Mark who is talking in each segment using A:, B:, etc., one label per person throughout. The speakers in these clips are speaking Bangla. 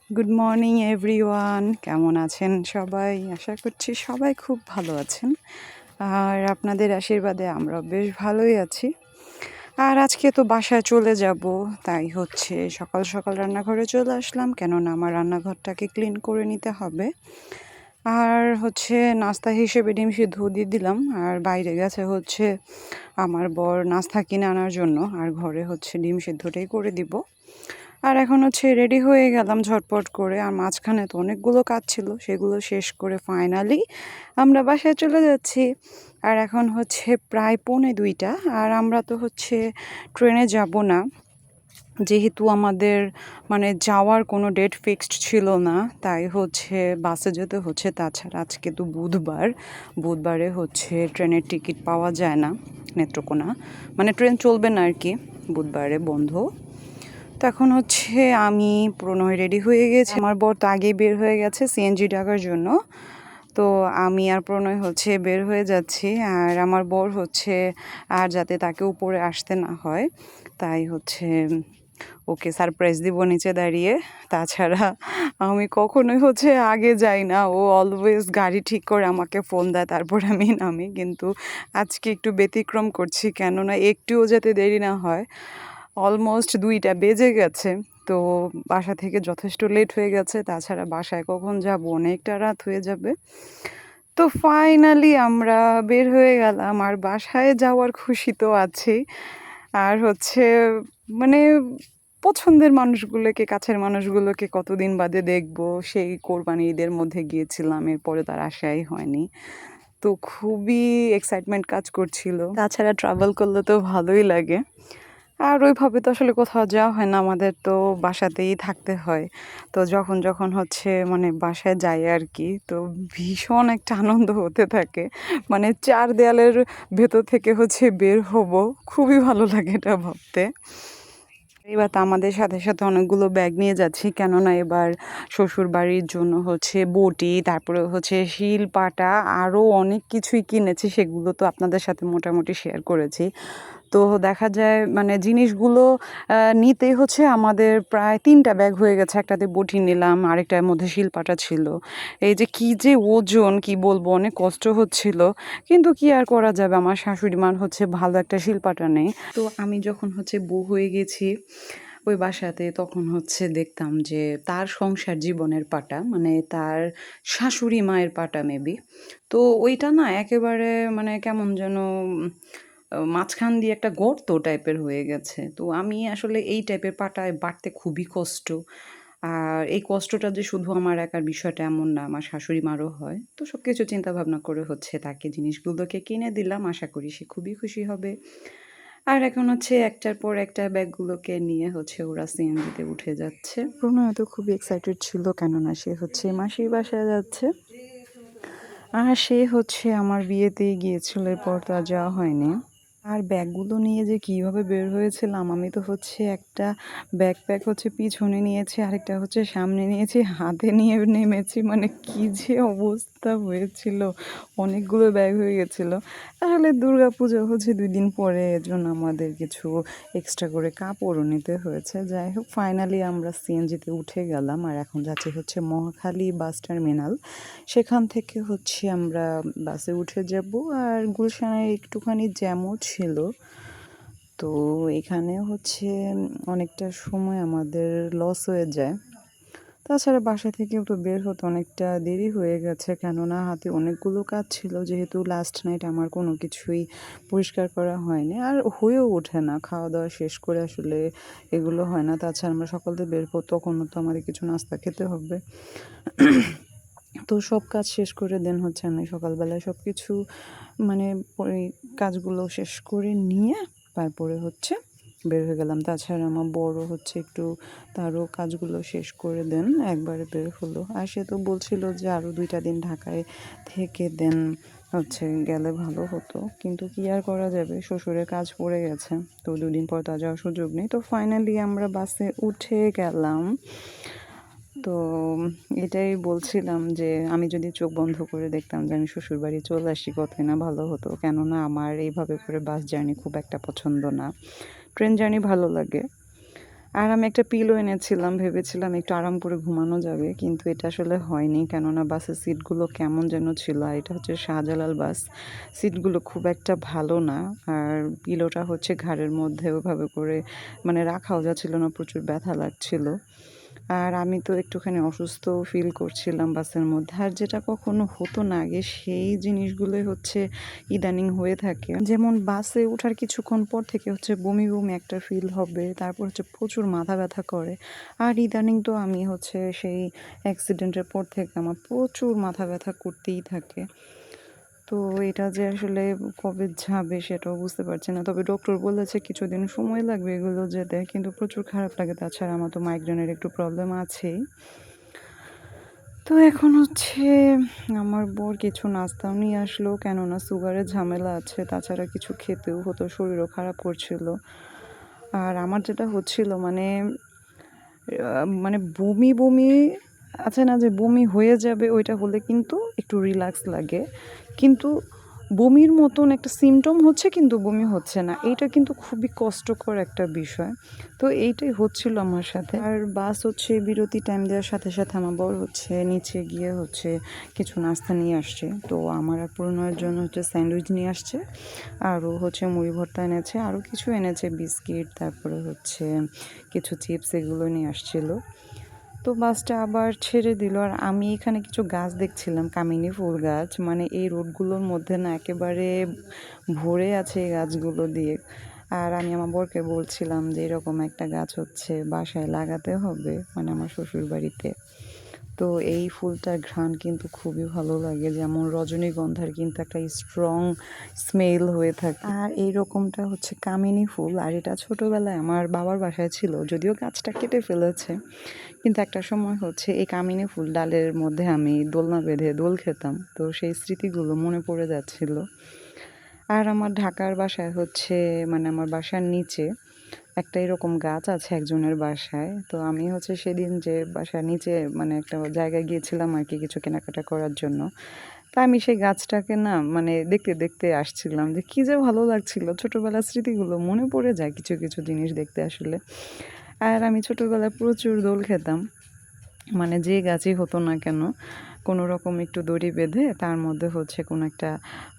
A: গুড মর্নিং এভরিওয়ান, কেমন আছেন সবাই? আশা করছি সবাই খুব ভালো আছেন। আর আপনাদের আশীর্বাদে আমরা বেশ ভালোই আছি। আর আজকে তো বাসায় চলে যাব, তাই হচ্ছে সকাল সকাল রান্নাঘরে চলে আসলাম, কেননা আমার রান্নাঘরটাকে ক্লিন করে নিতে হবে। আর হচ্ছে নাস্তা হিসেবে ডিম সিদ্ধ দিয়ে দিলাম, আর বাইরে গেছে হচ্ছে আমার বর নাস্তা কিনে আনার জন্য, আর ঘরে হচ্ছে ডিম সিদ্ধটাই করে দিব। আর এখন হচ্ছে রেডি হয়ে গেলাম ঝটপট করে, আর মাঝখানে তো অনেকগুলো কাজ ছিল, সেগুলো শেষ করে ফাইনালি আমরা বাসায় চলে যাচ্ছি। আর এখন হচ্ছে প্রায় 1:45, আর আমরা তো হচ্ছে ট্রেনে যাব না, যেহেতু আমাদের মানে যাওয়ার কোনো ডেট ফিক্সড ছিল না, তাই হচ্ছে বাসে যেতে হচ্ছে। তাছাড়া আজকে তো বুধবারে হচ্ছে ট্রেনের টিকিট পাওয়া যায় না নেত্রকোনা, মানে ট্রেন চলবে না আর কি, বুধবারে বন্ধ। তখন হচ্ছে আমি প্রণয় রেডি হয়ে গেছি, আমার বর তো আগেই বের হয়ে গেছে সিএনজি ডাকার জন্য। তো আমি আর প্রণয় হচ্ছে বের হয়ে যাচ্ছি, আর আমার বর হচ্ছে আর যাতে তাকে উপরে আসতে না হয়, তাই হচ্ছে ওকে সারপ্রাইজ দিব নিচে দাঁড়িয়ে। তাছাড়া আমি কখনোই হচ্ছে আগে যাই না, ও অলওয়েজ গাড়ি ঠিক করে আমাকে ফোন দেয়, তারপর আমি নামি। কিন্তু আজকে একটু ব্যতিক্রম করছি, কেননা একটুও যাতে দেরি না হয়। অলমোস্ট 2টা বেজে গেছে, তো বাসা থেকে যথেষ্ট লেট হয়ে গেছে। তাছাড়া বাসায় কখন যাব, অনেকটা রাত হয়ে যাবে। তো ফাইনালি আমরা বের হয়ে গেলাম, আর বাসায় যাওয়ার খুশি তো আছেই। আর হচ্ছে মানে পছন্দের মানুষগুলোকে, কাছের মানুষগুলোকে কতদিন বাদে দেখবো, সেই কোরবানি ঈদের মধ্যে গিয়েছিলাম, এরপরে তার আশাই হয়নি। তো খুবই এক্সাইটমেন্ট কাজ করছিল। তাছাড়া ট্রাভেল করলে তো ভালোই লাগে। আর ওইভাবে তো আসলে কোথাও যাওয়া হয় না, আমাদের তো বাসাতেই থাকতে হয়। তো যখন যখন হচ্ছে মানে বাসায় যাই আর কি, তো ভীষণ একটা আনন্দ হতে থাকে। মানে 4 দেয়ালের ভেতর থেকে হচ্ছে বের হব, খুবই ভালো লাগে এটা ভাবতে। এবার তো আমাদের সাথে সাথে অনেকগুলো ব্যাগ নিয়ে যাচ্ছি, কেননা এবার শ্বশুর বাড়ির জন্য হচ্ছে বটি, তারপরে হচ্ছে শিল পাটা, আরও অনেক কিছুই কিনেছি, সেগুলো তো আপনাদের সাথে মোটামুটি শেয়ার করেছি। তো দেখা যায় মানে জিনিসগুলো নিতেই হচ্ছে আমাদের প্রায় 3টা ব্যাগ হয়ে গেছে। একটাতে বটি নিলাম, আরেকটার মধ্যে শিলপাটা ছিল। এই যে কি যে ওজন, কি বলবো, অনেক কষ্ট হচ্ছিল। কিন্তু কি আর করা যাবে, আমার শাশুড়ি মার হচ্ছে ভালো একটা শিলপাটা নেই। তো আমি যখন হচ্ছে বউ হয়ে গেছি ওই বাসাতে, তখন হচ্ছে দেখতাম যে তার সংসার জীবনের পাটা, মানে তার শাশুড়ি মায়ের পাটা মেবি। তো ওইটা না একেবারে মানে কেমন যেন মাঝখান দিয়ে একটা গর্ত টাইপের হয়ে গেছে। তো আমি আসলে এই টাইপের পাটায় বাটতে খুবই কষ্ট। আর এই কষ্টটা যে শুধু আমার একার বিষয়টা এমন না, আমার শাশুড়ি মারও হয়। তো সব কিছু চিন্তা ভাবনা করে হচ্ছে তাকে জিনিসগুলোকে কিনে দিলাম, আশা করি সে খুবই খুশি হবে। আর এখন হচ্ছে একটার পর একটা ব্যাগগুলোকে নিয়ে হচ্ছে ওরা সিএনজিতে উঠে যাচ্ছে। প্রণয় তো খুবই এক্সাইটেড ছিল, কেননা সে হচ্ছে মাসির বাসায় যাচ্ছে। আর সে হচ্ছে আমার বিয়েতেই গিয়েছিল, এরপর তো আর যাওয়া হয়নি। আর ব্যাগগুলো নিয়ে যে কিভাবে বের হয়েছিলাম, আমি তো হচ্ছে একটা ব্যাকপ্যাক হচ্ছে পিছনে নিয়েছি, আরেকটা হচ্ছে সামনে নিয়েছি, হাতে নিয়ে নেমেছি, মানে কি যে অবস্থা হয়েছিল, অনেকগুলো ব্যাগ হয়ে গেছিল। আসলে দুর্গাপূজা হচ্ছে 2 দিন পরে, এজন্য আমাদের কিছু এক্সট্রা করে কাপড়ও নিতে হয়েছে। যাই হোক, ফাইনালি আমরা সিএনজিতে উঠে গেলাম, আর এখন যাচ্ছি হচ্ছে মহাখালী বাস টার্মিনাল। সেখান থেকে হচ্ছে আমরা বাসে উঠে যাব। আর গুলশানে একটুখানি জ্যামও ছিল, তো এখানে হচ্ছে অনেকটা সময় আমাদের লস হয়ে যায়। তাছাড়া বাসা থেকেও তো বের হতে অনেকটা দেরি হয়ে গেছে, কেননা হাতে অনেকগুলো কাজ ছিল, যেহেতু লাস্ট নাইট আমার কোনো কিছুই পরিষ্কার করা হয়নি, আর হয়েও ওঠে না, খাওয়া দাওয়া শেষ করে আসলে এগুলো হয় না। তাছাড়া আমরা সকালে বের হবো, তখনও তো আমাদের কিছু নাস্তা খেতে হবে। তো সব কাজ শেষ করে দেন হচ্ছে আমি সকালবেলায় সব কিছু মানে ওই কাজগুলো শেষ করে নিয়ে তারপরে হচ্ছে বের হয়ে গেলাম। তাছাড়া আমার বড় হচ্ছে একটু, তারও কাজগুলো শেষ করে দেন একবারে বের হলো। আর সে তো বলছিল যে আরও 2টা দিন ঢাকায় থেকে দেন হচ্ছে গেলে ভালো হতো, কিন্তু কি আর করা যাবে, শ্বশুরের কাজ পড়ে গেছে, তো 2 দিন পর তা যাওয়ার সুযোগ নেই। তো ফাইনালি আমরা বাসে উঠে গেলাম। তো এটাই বলছিলাম যে আমি যদি চোখ বন্ধ করে দেখতাম যে আমি শ্বশুরবাড়ি চলে আসি, কতই না ভালো হতো। কেননা আমার এইভাবে করে বাস জার্নি খুব একটা পছন্দ না, ট্রেন জার্নি ভালো লাগে। আর আমি একটা পিলো এনেছিলাম, ভেবেছিলাম একটু আরাম করে ঘুমানো যাবে, কিন্তু এটা আসলে হয়নি। কেননা বাসের সিটগুলো কেমন যেন ছিল, আর এটা হচ্ছে শাহজালাল বাস, সিটগুলো খুব একটা ভালো না। আর পিলোটা হচ্ছে ঘাড়ের মধ্যে ওভাবে করে মানে রাখাও যাচ্ছিল না, প্রচুর ব্যথা লাগছিল। আর আমি তো একটুখানি অসুস্থ ফিল করছিলাম বাসের মধ্যে। আর যেটা কখনো হতো না আগে, সেই জিনিসগুলোই হচ্ছে ইদানিং হয়ে থাকে। যেমন বাসে ওঠার কিছুক্ষণ পর থেকে হচ্ছে বমি বমি একটা ফিল হবে, তারপর হচ্ছে প্রচুর মাথা ব্যথা করে। আর ইদানিং তো আমি হচ্ছে সেই অ্যাক্সিডেন্টের পর থেকে আমার প্রচুর মাথা ব্যথা করতেই থাকে। তো এটা যে আসলে কবে যাবে সেটাও বুঝতে পারছি না। তবে ডক্টর বলেছে কিছুদিন সময় লাগবে এগুলো যেতে, কিন্তু প্রচুর খারাপ লাগে। তাছাড়া আমার তো মাইগ্রেনের একটু প্রবলেম আছেই। তো এখন হচ্ছে আমার বর কিছু নাস্তাও নিয়ে আসলো, কেননা সুগারের ঝামেলা আছে, তাছাড়া কিছু খেতেও হতো, শরীরও খারাপ করছিল। আর আমার যেটা হচ্ছিল মানে বমি বমি আছে না, যে বমি হয়ে যাবে, ওইটা হলে কিন্তু একটু রিল্যাক্স লাগে, কিন্তু বমির মতন একটা সিমটম হচ্ছে কিন্তু বমি হচ্ছে না, এইটা কিন্তু খুবই কষ্টকর একটা বিষয়। তো এইটাই হচ্ছিল আমার সাথে। আর বাস হচ্ছে বিরতি টাইম দেওয়ার সাথে সাথে আমার বর হচ্ছে নিচে গিয়ে হচ্ছে কিছু নাস্তা নিয়ে আসছে। তো আমার আর পূর্ণের জন্য হচ্ছে স্যান্ডউইচ নিয়ে আসছে, আরও হচ্ছে মুড়ি ভর্তা এনেছে, আরও কিছু এনেছে, বিস্কিট, তারপরে হচ্ছে কিছু চিপস, এগুলো নিয়ে আসছিল। তো বাসটা আবার ছেড়ে দিল। আর আমি এখানে কিছু গাছ দেখছিলাম, কামিনী ফুল গাছ, মানে এই রোডগুলোর মধ্যে না একেবারে ভরে আছে এই গাছগুলো দিয়ে। আর আমি আমার বরকে বলছিলাম যে এরকম একটা গাছ হচ্ছে বাসায় লাগাতে হবে, মানে আমার শ্বশুর বাড়িতে। তো এই ফুলটার ঘ্রাণ কিন্তু খুবই ভালো লাগে, যেমন রজনীগন্ধার কিন্তু একটা স্ট্রং স্মেল হয়ে থাকে। আর এই রকমটা হচ্ছে কামিনী ফুল, আর এটা ছোটোবেলায় আমার বাবার বাসায় ছিল, যদিও গাছটা কেটে ফেলেছে। কিন্তু একটা সময় হচ্ছে এই কামিনী ফুল ডালের মধ্যে আমি দোলনা বেঁধে দোল খেতাম, তো সেই স্মৃতিগুলো মনে পড়ে যাচ্ছিল। আর আমার ঢাকার বাসায় হচ্ছে মানে আমার বাসার নিচে একটা এরকম গাছ আছে একজনের বাসায়। তো আমি হচ্ছে সেদিন যে বাসার নিচে মানে একটা জায়গায় গিয়েছিলাম আর কি কিছু কেনাকাটা করার জন্য। তা আমি সেই গাছটাকে না মানে দেখতে দেখতে আসছিলাম, যে কী যে ভালো লাগছিল, ছোটোবেলার স্মৃতিগুলো মনে পড়ে যায় কিছু কিছু জিনিস দেখতে আসলে। আর আমি ছোটোবেলায় প্রচুর দোল খেতাম, মানে যে গাছই হতো না কেন, কোনো রকম একটু দড়ি বেঁধে তার মধ্যে হচ্ছে কোনো একটা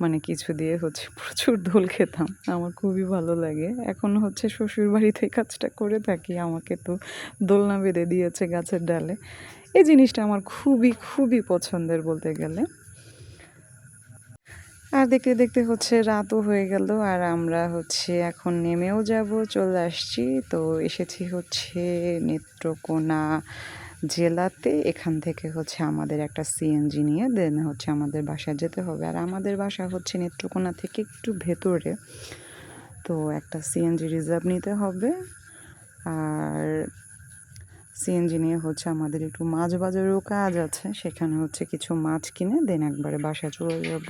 A: মানে কিছু দিয়ে হচ্ছে প্রচুর দোল খেতাম। আমার খুবই ভালো লাগে। এখন হচ্ছে শ্বশুর বাড়িতে এই কাজটা করে থাকি, আমাকে তো দোলনা বেঁধে দিয়েছে গাছের ডালে। এই জিনিসটা আমার খুবই খুবই পছন্দের বলতে গেলে। আর দেখতে দেখতে হচ্ছে রাতও হয়ে গেল, আর আমরা হচ্ছে এখন নেমেও যাব, চলে আসছি। তো এসেছি হচ্ছে নেত্রকোনা জেলাতে। এখান থেকে হচ্ছে আমাদের একটা সিএনজি নিয়ে দেন হচ্ছে আমাদের বাসায় যেতে হবে। আর আমাদের বাসা হচ্ছে নেত্রকোনা থেকে একটু ভেতরে, তো একটা সিএনজি রিজার্ভ নিতে হবে। আর সিএনজি নিয়ে হচ্ছে আমাদের একটু মাছ বাজারেও কাজ আছে, সেখানে হচ্ছে কিছু মাছ কিনে দেন একবারে বাসায় চলে যাব।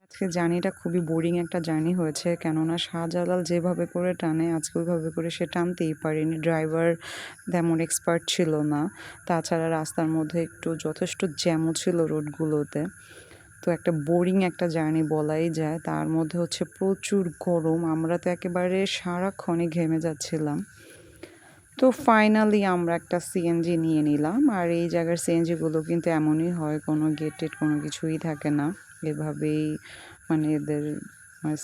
A: আজকে জার্নিটা খুবই বোরিং একটা জার্নি হয়েছে, কেননা শাহজালাল যেভাবে করে টানে আজকে ওইভাবে করে সে টানতেই পারেনি। ড্রাইভার তেমন এক্সপার্ট ছিল না, তাছাড়া রাস্তার মধ্যে একটু যথেষ্ট জ্যামও ছিল রোডগুলোতে। তো একটা বোরিং একটা জার্নি বলাই যায়। তার মধ্যে হচ্ছে প্রচুর গরম, আমরা তো একেবারে সারাক্ষণই ঘেমে যাচ্ছিলাম। তো ফাইনালি আমরা একটা সিএনজি নিয়ে নিলাম। আর এই জায়গার সিএনজিগুলো কিন্তু এমনই হয়, কোনো গেটেড কোনো কিছুই থাকে না, এভাবেই মানে এদের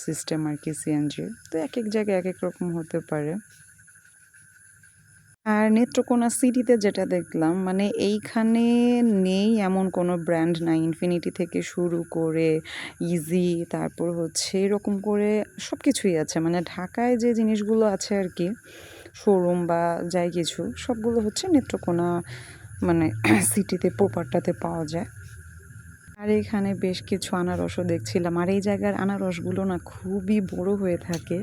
A: সিস্টেম আর কি সিএনজি। তো এক এক জায়গায় এক এক রকম হতে পারে। আর নেত্রকোনা সিটিতে যেটা দেখলাম, মানে এইখানে নেই এমন কোনো ব্র্যান্ড নাই, ইনফিনিটি থেকে শুরু করে ইজি, তারপর হচ্ছে এরকম করে সব কিছুই আছে। মানে ঢাকায় যে জিনিসগুলো আছে আর কি, শোরুম বা যাই কিছু, সবগুলো হচ্ছে নেত্রকোনা মানে সিটিতে প্রপারটাতে পাওয়া যায়। আর এখানে বেশ কিছু আনারসও দেখছিলাম, আর এই জায়গার আনারসগুলো না খুবই বড় হয়ে থাকে।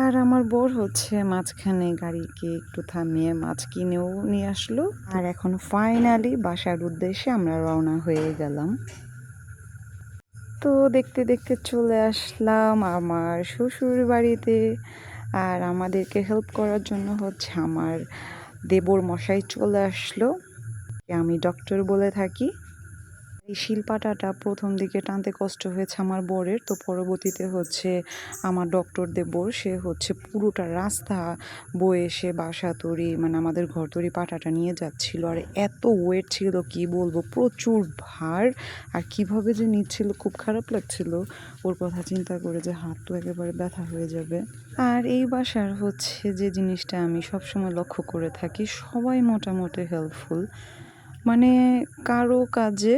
A: আর আমার বর হচ্ছে মাঝখানে গাড়িকে একটু থামিয়ে মাছ কিনেও নিয়ে আসলো। আর এখন ফাইনালি বাসার উদ্দেশ্যে আমরা রওনা হয়ে গেলাম। তো দেখতে দেখতে চলে আসলাম আমার শ্বশুর বাড়িতে। আর আমাদেরকে হেল্প করার জন্য হচ্ছে আমার দেবর মশাই চলে আসলো, আমি ডক্টর বলে থাকি। এই শিলপাটাটা প্রথম দিকে টানতে কষ্ট হয়েছে আমার বরের, তো পরবর্তীতে হচ্ছে আমার ডক্টর দেবর সে হচ্ছে পুরোটা রাস্তা বয়ে এসে বাসা তৈরি মানে আমাদের ঘর তৈরি পাটাটা নিয়ে যাচ্ছিল। আর এত ওয়েট ছিল কি বলবো, প্রচুর ভার। আর কিভাবে যে নিচ্ছিল খুব খারাপ লাগছিল ওর কথা চিন্তা করে, যে হাত তো একেবারে ব্যথা হয়ে যাবে। আর এই বাসার হচ্ছে যে জিনিসটা আমি সবসময় লক্ষ্য করে থাকি, সবাই মোটামুটি হেল্পফুল। মানে কারো কাজে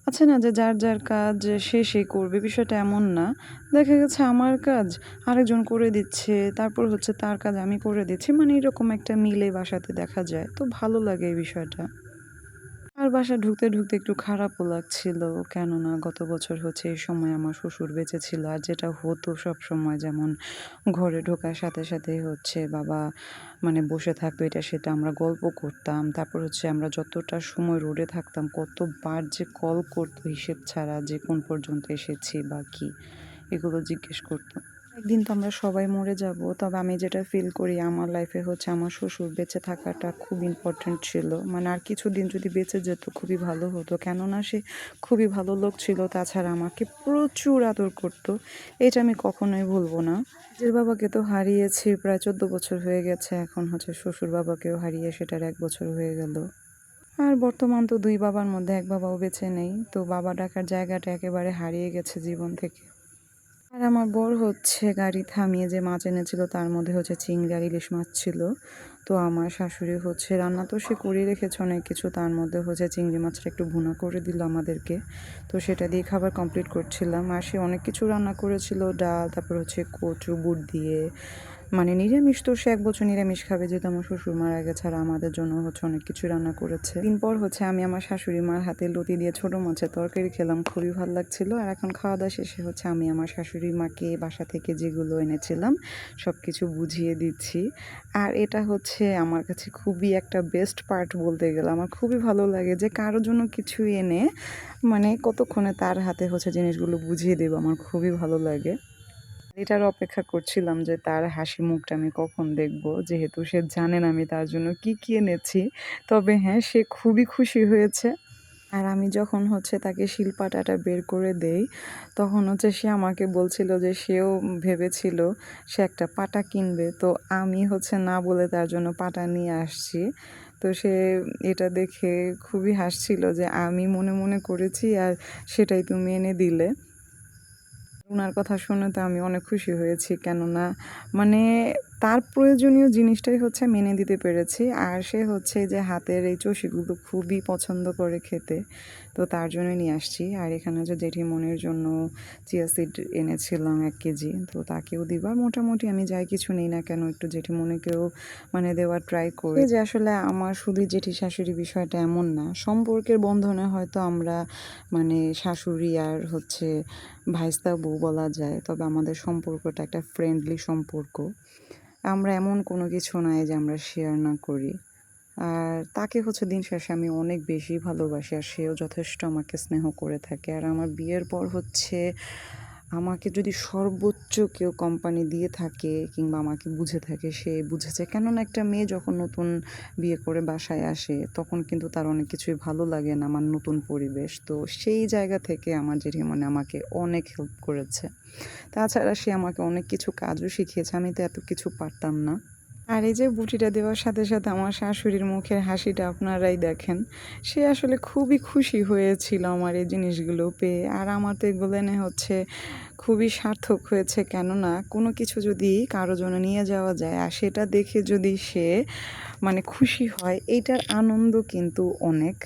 A: আছে না যে যার যার কাজ সে করবে, বিষয়টা এমন না। দেখা গেছে আমার কাজ আরেকজন করে দিচ্ছে, তারপর হচ্ছে তার কাজ আমি করে দিচ্ছি, মানে এরকম একটা মিলে বাসাতে দেখা যায়, তো ভালো লাগে এই বিষয়টা। আর বাসা ঢুকতে ঢুকতে একটু খারাপও লাগছিল, কেননা গত বছর হচ্ছে এই সময় আমার শ্বশুর বেঁচে ছিল। আর যেটা হতো সব সময়, যেমন ঘরে ঢোকার সাথে সাথেই হচ্ছে বাবা মানে বসে থাকতো, এটা সেটা আমরা গল্প করতাম। তারপর হচ্ছে আমরা যতটা সময় রোডে থাকতাম কতবার যে কল করতো হিসেব ছাড়া, যে কোন পর্যন্ত এসেছি বা কি এগুলো জিজ্ঞেস করতো। একদিন তো আমরা সবাই মরে যাব, তবে আমি যেটা ফিল করি আমার লাইফে হচ্ছে আমার শ্বশুর বেঁচে থাকাটা খুব ইম্পর্ট্যান্ট ছিল। মানে আর কিছুদিন যদি বেঁচে যেত খুবই ভালো হতো, কেননা সে খুবই ভালো লোক ছিল। তাছাড়া আমাকে প্রচুর আদর করতো, এটা আমি কখনোই ভুলবো না। নিজের বাবাকে তো হারিয়েছি প্রায় 14 বছর হয়ে গেছে, এখন হচ্ছে শ্বশুর বাবাকেও হারিয়ে সেটার 1 বছর হয়ে গেল। আর বর্তমান তো দুই বাবার মধ্যে এক বাবাও বেঁচে নেই, তো বাবা ডাকার জায়গাটা একেবারে হারিয়ে গেছে জীবন থেকে। আর আমার বর হচ্ছে গাড়ি থামিয়ে যে মাছ এনেছিল তার মধ্যে হচ্ছে চিংড়ি আর ইলিশ মাছ ছিল। তো আমার শাশুড়ি হচ্ছে রান্না তো সে করে রেখেছে অনেক কিছু, তার মধ্যে হচ্ছে চিংড়ি মাছটা একটু ভুনা করে দিল আমাদেরকে। তো সেটা দিয়ে খাবার কমপ্লিট করছিলাম। আর সে অনেক কিছু রান্না করেছিল, ডাল, তারপর হচ্ছে কচু বুট দিয়ে, মানে নিরামিষ তো সে 1 বছর নিরামিষ খাবে, যেহেতু আমার শ্বশুর মারা গেছে। আর আমাদের জন্য হচ্ছে অনেক কিছু রান্না করেছে। দিন পর হচ্ছে আমি আমার শাশুড়ি মার হাতে লতি দিয়ে ছোট মাছের তরকারি খেলাম, খুবই ভালো লাগছিল। আর এখন খাওয়া দাওয়া শেষে হচ্ছে আমি আমার শাশুড়ি মাকে বাসা থেকে যেগুলো এনেছিলাম সব কিছু বুঝিয়ে দিচ্ছি। আর এটা হচ্ছে আমার কাছে খুবই একটা বেস্ট পার্ট বলতে গেলে। আমার খুবই ভালো লাগে যে কারোর জন্য কিছু এনে মানে কতক্ষণে তার হাতে হচ্ছে জিনিসগুলো বুঝিয়ে দেবো, আমার খুবই ভালো লাগে। এটার অপেক্ষা করছিলাম যে তার হাসি মুখটা আমি কখন দেখব, যেহেতু সে জানেন আমি তার জন্য কি কি এনেছি। তবে হ্যাঁ, সে খুবই খুশি হয়েছে। আর আমি যখন হচ্ছে তাকে শিলপাটাটা বের করে দেই, তখন হচ্ছে সে আমাকে বলছিল যে সেও ভেবেছিল সে একটা পাটা কিনবে। তো আমি হচ্ছে না বলে তার জন্য পাটা নিয়ে আসছি। তো সে এটা দেখে খুবই হাসছিল যে আমি মনে মনে করেছি আর সেটাই তুমি এনে দিলে। উনার কথা শুনে তো আমি অনেক খুশি হয়েছি, কেননা মানে তার প্রয়োজনীয় জিনিসটাই হচ্ছে মেনে দিতে পেরেছি। আর সে হচ্ছে যে হাতের এই চষিগুলো খুবই পছন্দ করে খেতে, তো তার জন্য নিয়ে আসছি। আর এখানে যে জেঠিমনির জন্য চিয়া সিড এনেছিলাম 1 কেজি, তো তাকেও দিবা। মোটামুটি আমি যাই কিছু নেই না কেন একটু জেঠিমনিকেও মানে দেওয়ার ট্রাই করি। যে আসলে আমার শুধু জেঠি শাশুড়ি বিষয়টা এমন না, সম্পর্কের বন্ধনে হয়তো আমরা মানে শাশুড়ি আর হচ্ছে ভাইস্তা বউ বলা যায়, তবে আমাদের সম্পর্কটা একটা ফ্রেন্ডলি সম্পর্ক। আমরা এমন কোনো কিছু নাই যে আমরা শেয়ার না করি। আর তাকে হচ্ছে দিন শেষে আমি অনেক বেশি ভালোবাসি, আর সেও যথেষ্ট আমাকে স্নেহ করে থাকে। আর আমার বিয়ের পর হচ্ছে আমাকে যদি সর্বোচ্চ কেউ কোম্পানি দিয়ে থাকে কিংবা আমাকে বুঝে থাকে, সে বুঝেছে। কেননা একটা মেয়ে যখন নতুন বিয়ে করে বাসায় আসে তখন কিন্তু তার অনেক কিছুই ভালো লাগে না, আমার নতুন পরিবেশ। তো সেই জায়গা থেকে আমার জেঠিমনি আমাকে অনেক হেল্প করেছে। তাছাড়া সে আমাকে অনেক কিছু কাজও শিখিয়েছে, আমি তো এত কিছু পারতাম না। আর এই যে বুটিটা দেওয়ার সাথে সাথে আমার শাশুড়ির মুখের হাসিটা আপনারাই দেখেন। সে আসলে খুবই খুশি হয়েছিল আমার এই জিনিসগুলো পেয়ে। আর আমার তো এগুলো এনে হচ্ছে খুবই সার্থক হয়েছে, কেননা কোনো কিছু যদি কারো জন্য নিয়ে যাওয়া যায় আর সেটা দেখে যদি সে মানে খুশি হয়, এইটার আনন্দ কিন্তু অনেক।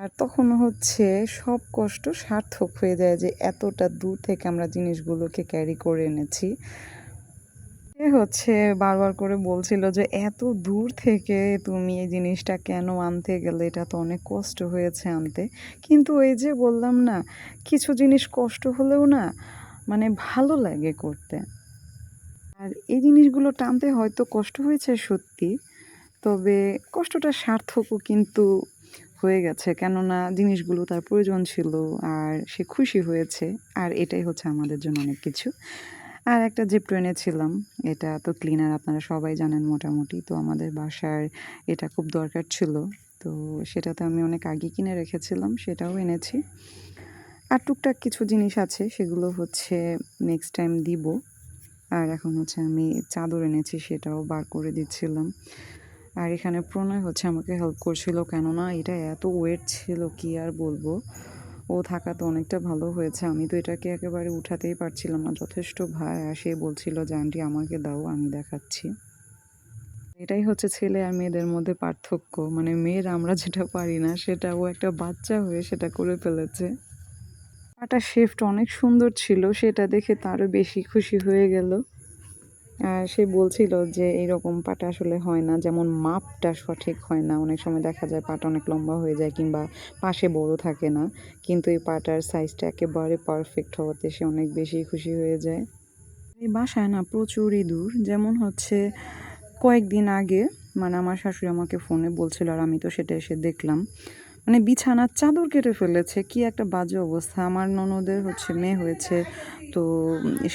A: আর তখন হচ্ছে সব কষ্ট সার্থক হয়ে যায়, যে এতটা দূর থেকে আমরা জিনিসগুলোকে ক্যারি করে এনেছি। সে হচ্ছে বারবার করে বলছিল যে এত দূর থেকে তুমি এই জিনিসটা কেন আনতে গেলে, এটা তো অনেক কষ্ট হয়েছে আনতে। কিন্তু ওই যে বললাম না, কিছু জিনিস কষ্ট হলেও না মানে ভালো লাগে করতে। আর এই জিনিসগুলো টানতে হয়তো কষ্ট হয়েছে সত্যি, তবে কষ্টটা সার্থকও কিন্তু হয়ে গেছে, কেননা জিনিসগুলো তার প্রয়োজন ছিল আর সে খুশি হয়েছে। আর এটাই হচ্ছে আমাদের জন্য অনেক কিছু। আর একটা জিপটো এনেছিলাম, এটা তো ক্লিনার আপনারা সবাই জানেন মোটামুটি। তো আমাদের বাসার এটা খুব দরকার ছিল। তো সেটাতে আমি অনেক আগে কিনে রেখেছিলাম, সেটাও এনেছি। আর টুকটাক কিছু জিনিস আছে, সেগুলো হচ্ছে নেক্সট টাইম দিব। আর এখন হচ্ছে আমি চাদর এনেছি, সেটাও বার করে দিচ্ছিলাম। আর এখানে প্রণয় হচ্ছে আমাকে হেল্প করছিল, কেননা এটা এত ওয়েট ছিল কি আর বলবো। ও থাকা তো অনেকটা ভালো হয়েছে, আমি তো এটাকে একেবারে উঠাতেই পারছিলাম না, যথেষ্ট ভার। আর সে বলছিল যে আন্টি আমাকে দাও, আমি দেখাচ্ছি। এটাই হচ্ছে ছেলে আর মেয়েদের মধ্যে পার্থক্য, মানে মেয়েরা আমরা যেটা পারি না সেটা ও একটা বাচ্চা হয়ে সেটা করে ফেলেছে। পাটা শেফট অনেক সুন্দর ছিল, সেটা দেখে তারও বেশি খুশি হয়ে গেল। আর সে বলছিল যে এইরকম পাটা আসলে হয় না, যেমন মাপটা সঠিক হয় না, অনেক সময় দেখা যায় পাটা অনেক লম্বা হয়ে যায় কিংবা পাশে বড় থাকে না, কিন্তু এই পাটার সাইজটা একেবারে পারফেক্ট হওয়াতে সে অনেক বেশি খুশি হয়ে যায়। এই বাসায় না প্রচুর ইঁদুর, যেমন হচ্ছে কয়েকদিন আগে মানে আমার শাশুড়ি আমাকে ফোনে বলছিল, আর আমি তো সেটা এসে দেখলাম, মানে বিছানার চাদর কেটে ফেলেছে, কি একটা বাজে অবস্থা। আমার ননদের হচ্ছে মেয়ে হয়েছে, তো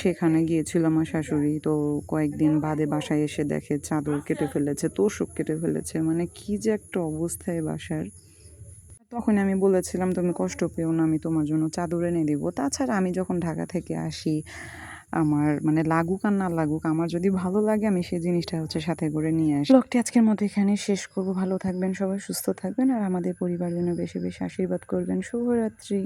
A: সেখানে গিয়েছিল আমার শাশুড়ি, তো কয়েকদিন বাদে বাসায় এসে দেখে চাদর কেটে ফেলেছে, তোশক কেটে ফেলেছে, মানে কি যে একটা অবস্থা এই বাসার। তখন আমি বলেছিলাম তুমি কষ্ট পেও না, আমি তোমার জন্য চাদর এনে দিব। তাছাড়া আমি যখন ঢাকা থেকে আসি, আমার মানে লাগুক আর না লাগুক, আমার যদি ভালো লাগে আমি সেই জিনিসটা হচ্ছে সাথে করে নিয়ে আসি। ব্লগটি আজকের মতো এখানে শেষ করব। ভালো থাকবেন সবাই, সুস্থ থাকবেন, আর আমাদের পরিবারের জন্য বেশি বেশি আশীর্বাদ করবেন। শুভরাত্রি।